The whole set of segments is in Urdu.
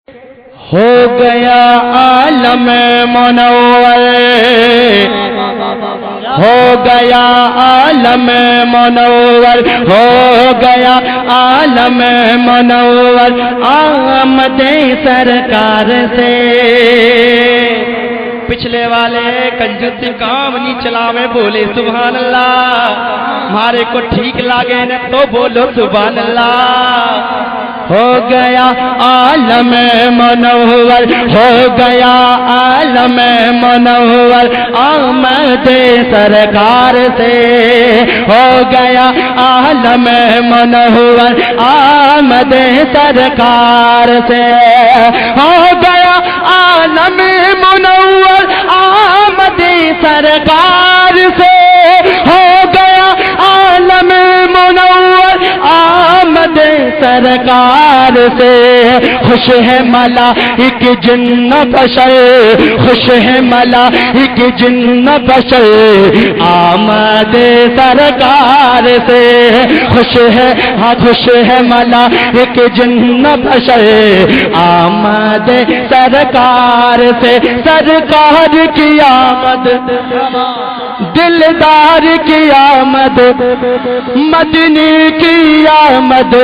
ہو گیا عالم منور، ہو گیا عالم منور، ہو گیا عالم منور آمد سرکار سے۔ پچھلے والے کنجوسی کام نہیں چلاوے بولے سبحان اللہ، ہمارے کو ٹھیک لاگے نہ تو بولو سبحان اللہ۔ ہو گیا عالم منور، ہو گیا عالم منور آمد سرکار سے، ہو گیا عالم منور آمد سرکار سے، ہو گیا عالم منور آمد سرکار سے، ہو گیا عالم منور آمد سرکار سے۔ خوش ہے ملائک جن بشر، خوش ہے ملائک جن بشر آمد سرکار سے، خوش ہے ہاں خوش ہے ملائک جن بشر آمد سرکار سے۔ سرکار کی آمد دلدار کی آمد، مدنی کی آمد،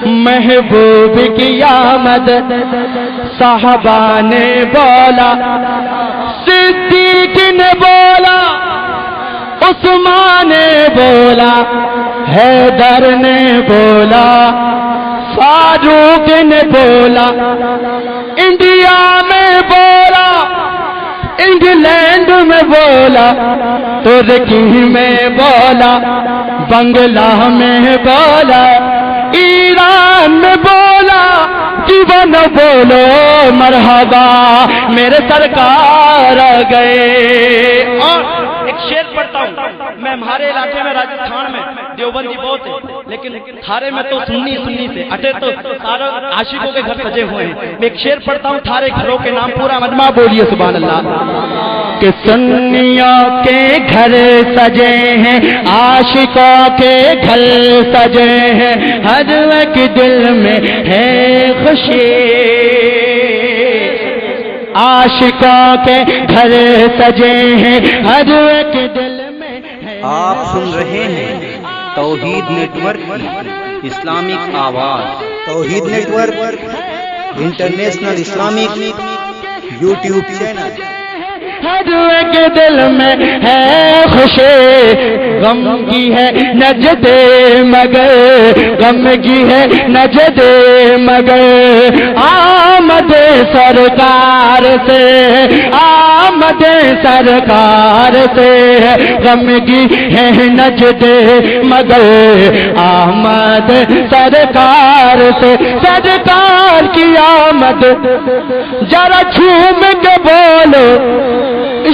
محبوب کی آمد۔ صحابہ نے بولا، صدیق نے بولا، عثمان نے بولا، حیدر نے بولا، فاروق نے بولا، انڈیا میں بولا، انگلینڈ میں بولا، ترکی میں بولا، بنگلہ میں بولا، ایران میں بولا، جیون بولو مرحبا میرے سرکار آ گئے۔ اور ایک شعر پڑھتا ہوں میں، ہمارے علاقے میں راجستھان میں دیوبندی بہت ہے، لیکن تھارے میں تو سنی سے اٹے تو سارا عاشقوں کے گھر سجے ہوئے ہیں۔ میں ایک شعر پڑھتا ہوں تھارے گھروں کے نام، پورا مجمع بولیے سبحان اللہ۔ کہ سنیوں کے گھر سجے ہیں، عاشقوں کے گھر سجے ہیں، ہر ایک دل میں ہے خوشی، عاشقوں کے گھر سجے ہیں، ہر ایک دل میں ہے۔ آپ سن رہے ہیں توحید نیٹ ورک کی اسلامک آواز۔ Tauheed network international Islamic YouTube channel. ہر ایک دل میں ہے خوشی، غم کی ہے نجد مگر، غم کی ہے نجد مگر آمد سرکار سے، آمد سرکار سے، غم کی ہے نجد مگر آمد سرکار سے۔ سرکار کی آمد ذرا جھوم کے بولو،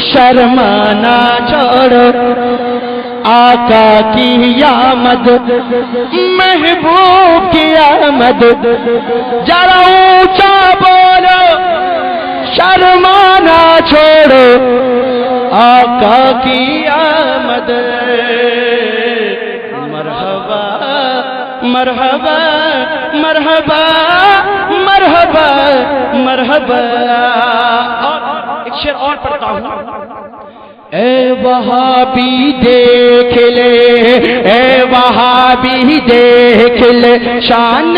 شرمانا چھوڑو، آقا کی آمد، محبوب کی آمد، ذرا اونچا بولو، شرمانا چھوڑو، آقا کی آمد۔ مرحبا مرحبا مرحبا مرحبا مرحبا۔ ایک شعر اور پڑھتا ہوں۔ اے وہابی دیکھ لے، اے وہابی دیکھ لے شان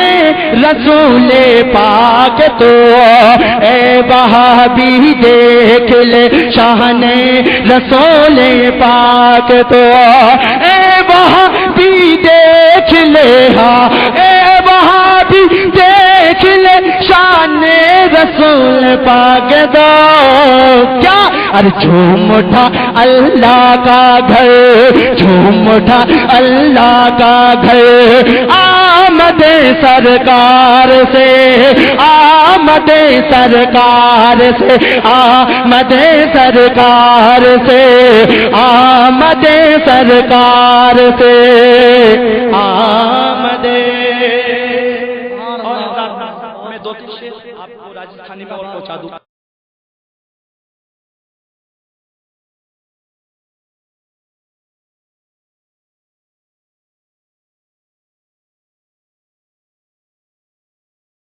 رسول پاک تو، اے وہابی دیکھ لے شان رسول پاک تو، اے وہابی دیکھ لے، ہاں اے وہابی دیکھ لے شان رسول پاک دو۔ کیا ارے جھوم اٹھا اللہ کا گھر، جھوم اٹھا اللہ کا گھر آمد سرکار سے، آمد سرکار سے، آمد سرکار سے، آمد سرکار سے، آمد۔ اور میں دو تین شعر آپ کو راجستھانی میں اور پہنچا دوں۔